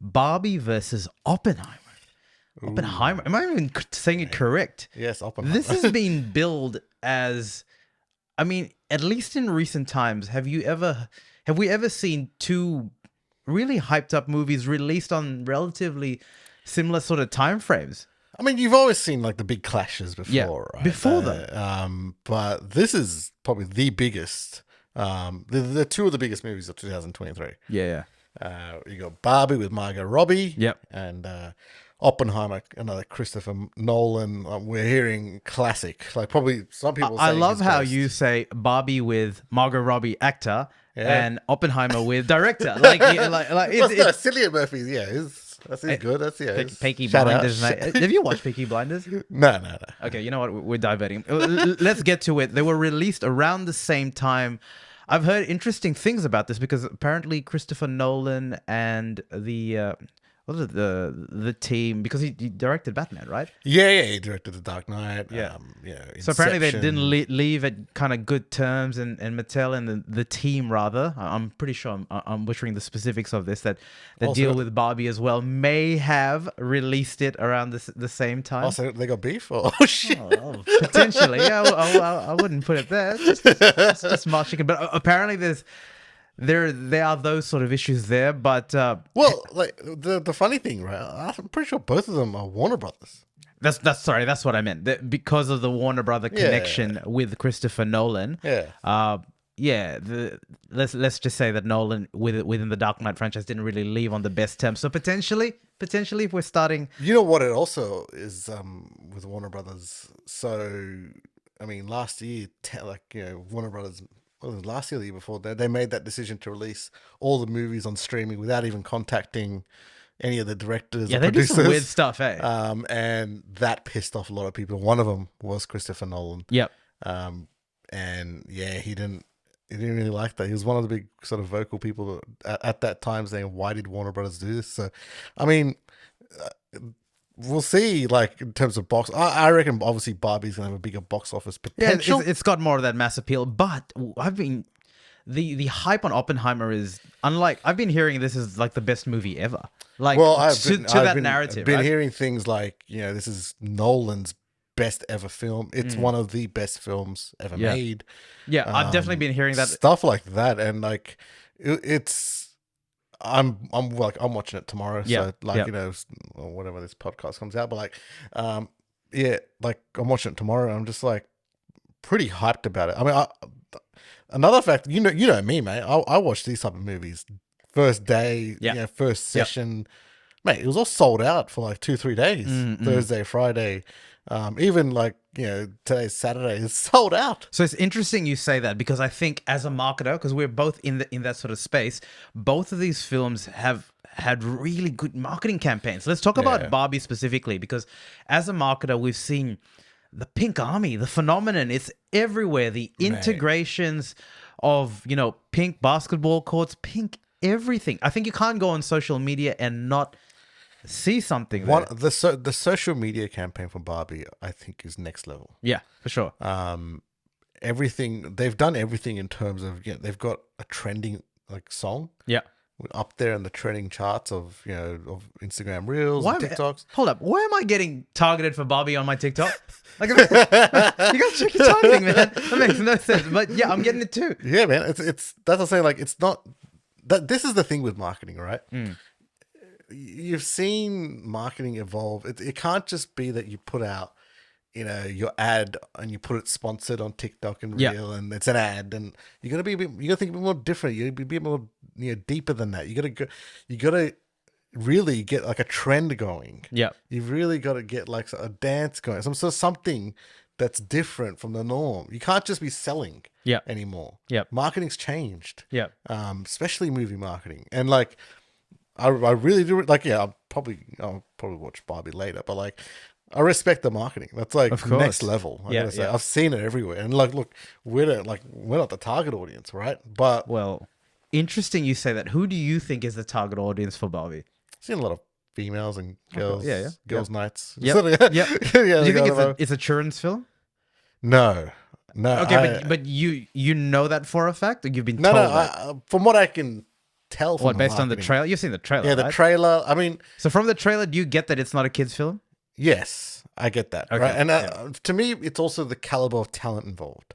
Barbie versus Oppenheimer. Oppenheimer. Am I even saying it correct? Yes, Oppenheimer. This has been billed as, I mean, at least in recent times, have we ever seen two really hyped up movies released on relatively similar sort of time frames? I mean, you've always seen like the big clashes before, right? Before them. But this is probably the biggest. They're two of the biggest movies of 2023. Yeah. You got Barbie with Margot Robbie. Yep. And Oppenheimer, another Christopher Nolan. We're hearing classic. Like probably some people. I love how you say Barbie with Margot Robbie actor and Oppenheimer with director. Like it's Cillian Murphy. Yeah, that's good. That's Peaky Blinders. Have you watched Peaky Blinders? No. Okay, you know what? We're diverting. Let's get to it. They were released around the same time. I've heard interesting things about this because apparently Christopher Nolan and the team, because he directed Batman, right? Yeah, he directed The Dark Knight. So apparently they didn't leave at kind of good terms, and Mattel and the team, rather, I'm pretty sure I'm butchering the specifics of this, that the deal with Barbie as well may have released it around the same time. Oh, so they got beef? Oh, shit. Potentially. Yeah, I wouldn't put it there. It's just smart chicken. But apparently there are those sort of issues there, but well, like the funny thing, right? I'm pretty sure both of them are Warner Brothers. That's what I meant. Because of the Warner Brother connection with Christopher Nolan. Let's just say that Nolan within the Dark Knight franchise didn't really leave on the best terms. So potentially, if we're starting, you know what it also is with Warner Brothers. So I mean, last year, Warner Brothers. Well, it was last year or the year before, they made that decision to release all the movies on streaming without even contacting any of the directors or producers. They do some weird stuff, eh? And that pissed off a lot of people. One of them was Christopher Nolan. Yep. And yeah, he didn't really like that. He was one of the big sort of vocal people at that time saying, why did Warner Brothers do this? So, I mean, we'll see, like, in terms of box. I reckon, obviously, Barbie's going to have a bigger box office potential. Yeah, it's got more of that mass appeal. But the hype on Oppenheimer is unlike. I've been hearing this is like the best movie ever. Like, narrative. I've been hearing things like, this is Nolan's best ever film. It's one of the best films ever made. Yeah, I've definitely been hearing that stuff like that, and like it's. I'm watching it tomorrow, so whatever this podcast comes out, but like I'm watching it tomorrow. I'm just like pretty hyped about it. I mean, another fact, you know me, mate. I watch these type of movies first day, first session, mate. It was all sold out for like 2-3 days. Thursday, Friday, even like today's Saturday, it's sold out. So it's interesting you say that, because I think as a marketer, because we're both in that sort of space, both of these films have had really good marketing campaigns. Let's talk about Barbie specifically, because as a marketer, we've seen the pink army, the phenomenon. It's everywhere. The integrations of pink basketball courts, pink everything. I think you can't go on social media and not see something there. The social media campaign for Barbie, I think, is next level. Yeah, for sure. Everything they've done, everything in terms of they've got a trending like song. Yeah, up there in the trending charts of of Instagram Reels and TikToks. Hold up, why am I getting targeted for Barbie on my TikTok? Like, you gotta check your targeting, man. That makes no sense. But yeah, I'm getting it too. Yeah, man. It's that's what I'm saying. Like, it's not that. This is the thing with marketing, right? You've seen marketing evolve. It can't just be that you put out, your ad and you put it sponsored on TikTok and Reel, and it's an ad, and you gotta think a bit more different. You gotta be a bit more deeper than that. You gotta really get like a trend going. Yeah, you've really got to get like a dance going. Something that's different from the norm. You can't just be selling anymore. Yeah, marketing's changed. Yeah, especially movie marketing, and like. I really do like I'll probably watch Barbie later, but like I respect the marketing. That's like next level. I've seen it everywhere, and like look, we're not the target audience, right? But interesting you say that. Who do you think is the target audience for Barbie? I've seen a lot of females and girls. Girls' nights. Yep. Do you think it's a children's film? No. Okay, but you know that for a fact, or you've been told that? From what I can tell from What, the based on the marketing. trailer? You've seen the trailer, Yeah, the right? trailer. I mean, So from the trailer, do you get that it's not a kid's film? yes, I get that. Okay, Right, and yeah. to me, it's also the caliber of talent involved.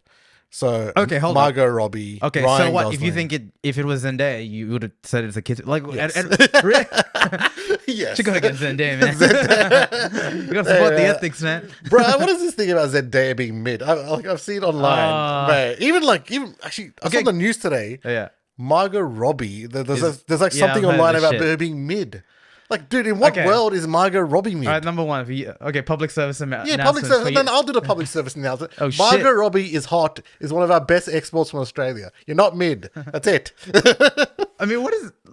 So Okay, hold on. Margot Robbie, Okay, Ryan so what Gosling. if you think if it was Zendaya, you would have said it's a kid's like? Yes. Really? Yes. You go against Zendaya, man. You gotta support the ethics, man. Bro, what is this thing about Zendaya being mid? I've seen it online, man. Even actually, I saw Okay. the news today. Yeah. Margot Robbie. There's like Yeah, something I've heard online this about shit. her being mid. Like, dude, in what Okay. world is Margot Robbie mid? All right, number one. Okay, public service Yeah, announcements. public service. for Then you. I'll do the public service announcement. Oh, shit. Margot Robbie is hot. Is one of our best exports from Australia. You're not mid. That's it. I mean,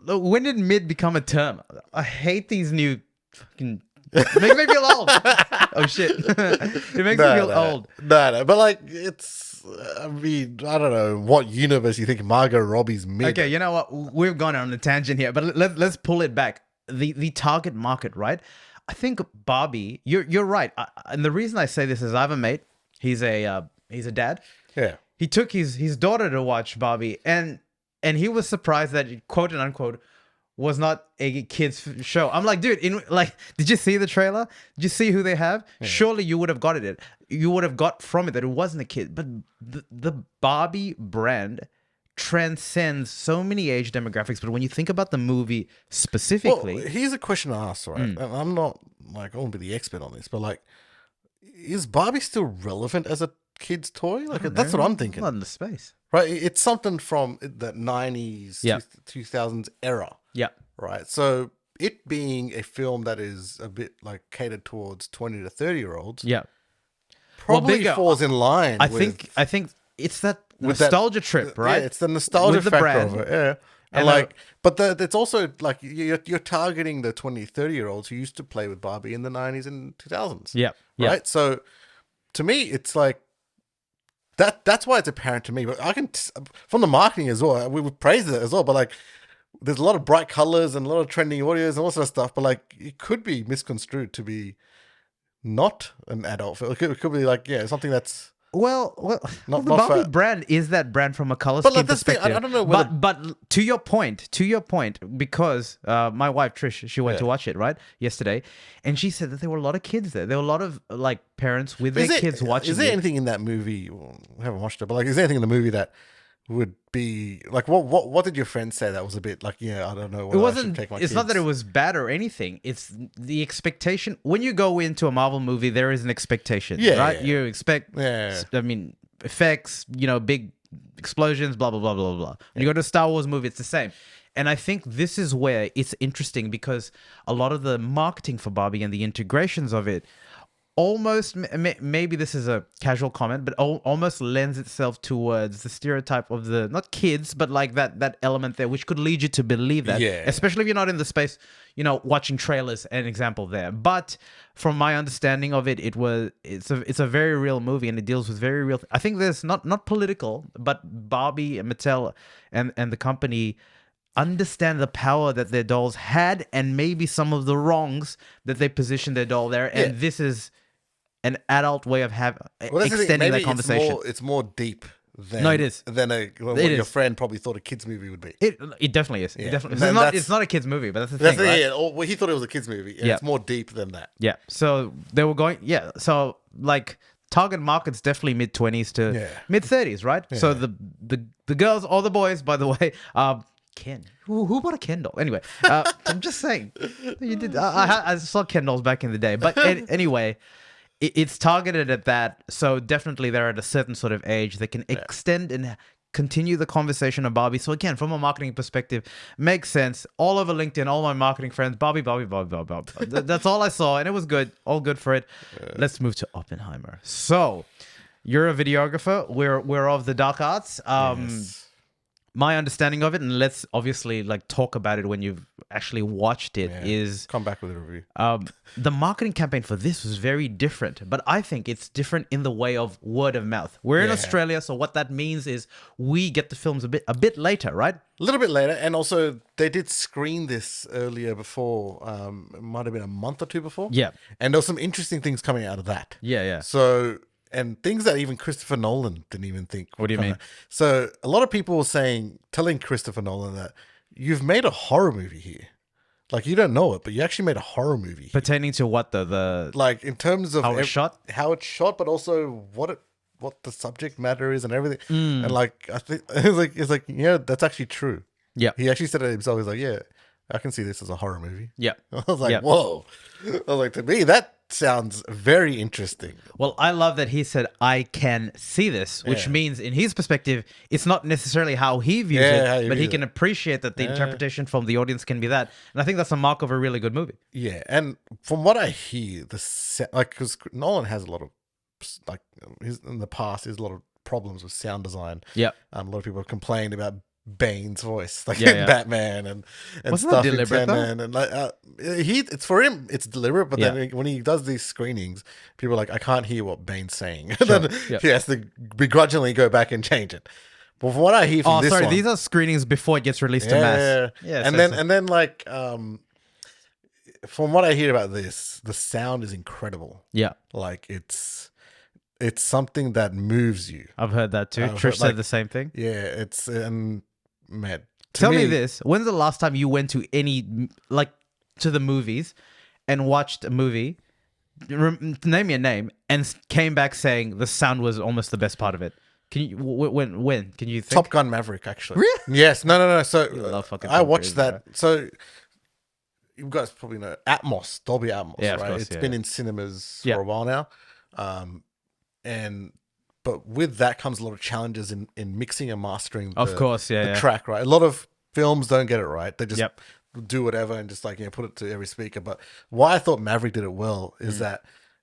when did mid become a term? I hate these new fucking. It makes me feel old. Oh shit! It makes me feel old. No. But like, it's. I mean, I don't know what universe you think Margot Robbie's mid. Okay, you know what? We've gone on a tangent here, but let's pull it back. The target market, right? I think Barbie. You're right, and the reason I say this is I have a mate. He's a dad. Yeah. He took his daughter to watch Barbie, and he was surprised that it, quote and unquote, was not a kids show. I'm like, dude, did you see the trailer? Did you see who they have? Yeah. Surely you would have got it. You would have got from it that it wasn't a kid. But the Barbie brand transcends so many age demographics. But when you think about the movie specifically, well, here's a question I ask, right? And I'm not like I won't be the expert on this, but like, is Barbie still relevant as a kid's toy? Like, that's what I'm thinking. Not in the space, right? It's something from the 90s, yeah. 2000s era. Yeah. Right. So it being a film that is a bit like catered towards 20 to 30-year-olds. Yeah. Probably falls in line. I think it's that nostalgia trip, right? Yeah, it's the nostalgia factor brand. of it. Yeah. And like, but it's also like you're targeting the 20, 30-year-olds who used to play with Barbie in the 90s and 2000s. Yeah. Right. Yeah. So to me, it's like that's why it's apparent to me. But I can, from the marketing as well, we would praise it as well. But like, there's a lot of bright colors and a lot of trending audios and all sort of stuff. But like, it could be misconstrued to be not an adult film. It could be like, yeah, something that's. Well, Not the Barbie for- brand is that brand from a color But scheme like this thing, perspective. I don't know whether. But to your point, because my wife Trish, she went to watch it yesterday, and she said that there were a lot of kids there. There were a lot of like parents with their kids watching. Is there it. anything in that movie? Well, I haven't watched it, but like, is there anything in the movie that would be like what did your friend say that was a bit like, yeah, I don't know. It wasn't. It's not that it was bad or anything. It's the expectation. When you go into a Marvel movie, there is an expectation, right? Yeah. You expect. Yeah. I mean, effects. Big explosions. Blah blah blah blah blah. When you go to a Star Wars movie, it's the same. And I think this is where it's interesting because a lot of the marketing for Barbie and the integrations of it almost, maybe this is a casual comment, but almost lends itself towards the stereotype of the, not kids, but like that element there, which could lead you to believe that, especially if you're not in the space, watching trailers, an example there. But from my understanding of it, it's a very real movie and it deals with very real, I think there's not political, but Barbie and Mattel and the company understand the power that their dolls had and maybe some of the wrongs that they positioned their doll there. And this is an adult way of extending that conversation. It's more deep than No, it is. Than what your friend probably thought a kids movie would be. It definitely is. Yeah. It definitely. And It's not a kids movie, but that's the thing, right? Yeah. Well, he thought it was a kids movie. And it's more deep than that. Yeah. So they were going. Yeah. So like target market's definitely mid-20s to mid-30s, right? Yeah. So the girls or the boys, by the way, Ken. Who bought a Ken doll? Anyway, I'm just saying. You did. I saw Ken dolls back in the day, but anyway. It's targeted at that, so definitely they're at a certain sort of age that can extend and continue the conversation of Barbie. So again, from a marketing perspective, makes sense. All over LinkedIn, all my marketing friends, Barbie. That's all I saw, and it was good. All good for it. Let's move to Oppenheimer. So, you're a videographer. We're of the dark arts. Yes. My understanding of it, and let's obviously like talk about it when you've actually watched it, is come back with a review. The marketing campaign for this was very different, but I think it's different in the way of word of mouth. We're in Australia, so what that means is we get the films a bit later, right? A little bit later, and also they did screen this earlier before. It might have been a month or two before. Yeah, and there were some interesting things coming out of that. Yeah. So. And things that even Christopher Nolan didn't even think. What do you mean? So a lot of people were telling Christopher Nolan that, you've made a horror movie here. Like, you don't know it, but you actually made a horror movie here. Pertaining to what the Like, in terms of how it's shot? how it's shot, but also what the subject matter is and everything. Mm. And like, I think it's like yeah, that's actually true. Yeah. He actually said it himself. He's like, yeah, I can see this as a horror movie. Yeah. I was like, Yeah. whoa. I was like, to me, that sounds very interesting. Well, I love that he said, I can see this, which Yeah. means in his perspective, it's not necessarily how he views Yeah, how it, he but he views can it. appreciate that the interpretation from the audience can be that. And I think that's a mark of a really good movie. Yeah, and from what I hear, because Nolan has a lot of like in the past, there's a lot of problems with sound design. Yeah. A lot of people have complained about Bane's voice, like Yeah, in yeah. Batman and Wasn't stuff that in deliberate, though? Tenet, and like it's for him, it's deliberate. But Yeah. then when he does these screenings, people are like, I can't hear what Bane's saying. And then Yeah. he has to begrudgingly go back and change it. But from what I hear from Oh, this sorry. one, These are screenings before it gets released to mass. Yeah. and then like from what I hear about this, the sound is incredible. yeah. Like it's something that moves you. I've heard that too. I've Trish heard, said like- the same thing. Yeah, it's man. to Tell me this. When's the last time you went to to the movies and watched a movie, name me a name, and came back saying the sound was almost the best part of it? Can you, when? Can you think? Top Gun Maverick, actually. Really? Yes. No. So love fucking I Tom watched Cruise, that. So you guys probably know Atmos, Dolby Atmos, Yeah, of right? course, It's yeah, been yeah. in cinemas Yeah. for a while now. But with that comes a lot of challenges in mixing and mastering Of course, yeah, the yeah. track, right? A lot of films don't get it right. They just Yep. do whatever and just like, put it to every speaker. But why I thought Maverick did it well is Mm. that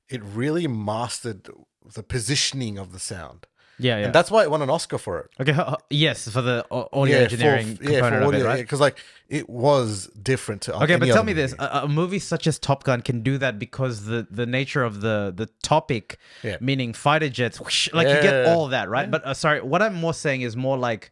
it really mastered the positioning of the sound. Yeah, yeah. And that's why it won an Oscar for it. Okay, yes, for the audio engineering component of it, right? because like it was different to Okay, any but tell other me this: movie. a movie such as Top Gun can do that because the nature of the topic, Yeah. meaning fighter jets, whoosh, like you get Yeah. all that, right? But sorry, what I'm more saying is more like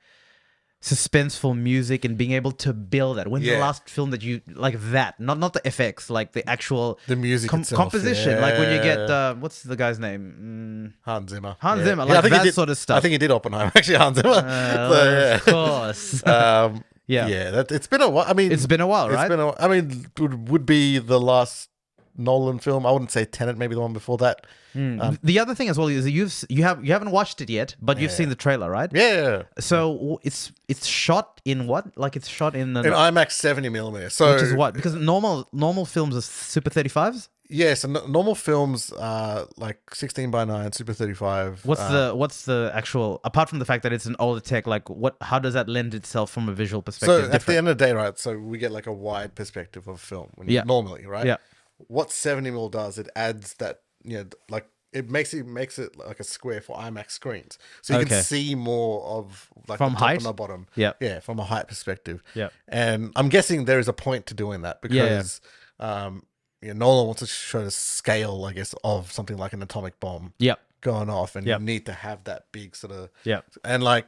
suspenseful music and being able to build that. When's the Yeah. last film that you like that? Not the FX, like the actual The music itself, composition. Like when you get yeah. what's the guy's name? Hans Zimmer. Hans Yeah. Zimmer, I like think he that did- sort of stuff. I think he did Oppenheimer, actually, Hans Zimmer. So, yeah. Of course. Yeah. It's been a while. I mean, It's been a while, right? I mean, would be the last Nolan film. I wouldn't say Tenet, maybe the one before that. The other thing as well is you haven't watched it yet, but you've seen the trailer, right? Yeah, So it's shot in what? Like it's shot in the in IMAX 70mm. So which is what? Because normal films are Super 35s. Yeah, so normal films are like 16:9, Super 35. What's the actual, apart from the fact that it's an older tech, like how does that lend itself from a visual perspective? So at the end of the day, right? So we get like a wide perspective of film normally, right? Yeah. What 70mm does, it adds that like it makes it like a square for IMAX screens, so you Okay. can see more of like From the top height? and the bottom. Yeah. Yeah, from a height perspective. Yeah. And I'm guessing there is a point to doing that because Nolan wants to show the scale, I guess, of something like an atomic bomb Yep. going off, and Yep. you need to have that big sort of Yep. and like.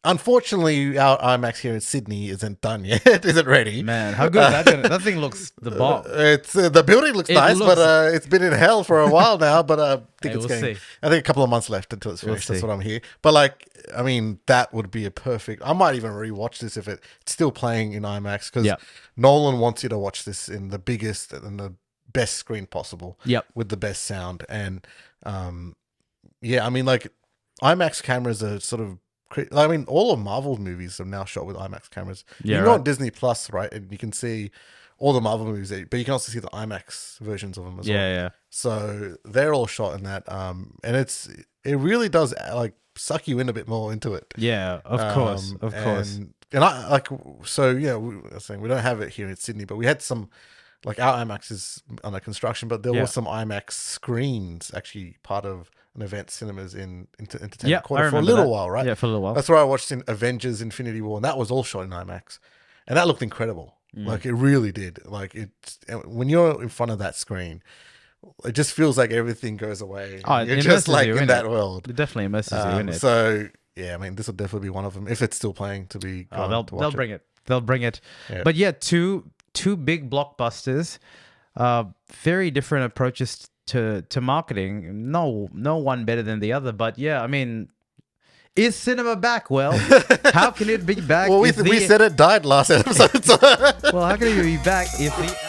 Unfortunately, our IMAX here in Sydney isn't done yet. Isn't ready. Man, how good is that? That thing looks the bomb. It's the building looks nice, looks- but it's been in hell for a while now. But I think Hey, it's we'll getting. see. I think a couple of months left until it's We'll finished. That's see. what I'm here. But like, I mean, that would be a perfect. I might even rewatch this if it's still playing in IMAX because Yeah. Nolan wants you to watch this in the biggest and the best screen possible. Yep. With the best sound and, yeah, I mean, like, IMAX cameras are sort of. I mean, all of Marvel movies are now shot with IMAX cameras. Yeah, you can go right. on Disney Plus, right, and you can see all the Marvel movies, but you can also see the IMAX versions of them as well. Yeah. So they're all shot in that, and it really does like suck you in a bit more into it. Yeah. Of course. Of course. And I like so yeah. We were saying we don't have it here in Sydny, but we had some like our IMAX is under construction, but there Yeah. was some IMAX screens actually part of an event cinemas in Entertainment Yeah, I Quarter for a remember little that. while, right? Yeah, for a little while. That's where I watched in Avengers Infinity War, and that was all shot in IMAX. And that looked incredible. Mm. Like, it really did. Like, when you're in front of that screen, it just feels like everything goes away. Oh, it You're immerses just like you in in that it. world. It definitely immerses you in it. So, yeah, I mean, this will definitely be one of them. If it's still playing to be They'll bring it. They'll bring it. Yeah. But yeah, two big blockbusters, very different approaches to marketing. No one better than the other. But yeah, I mean, Is cinema back? Well, how can it be back? Well, we said it died last episode. So. Well, how can it be back if the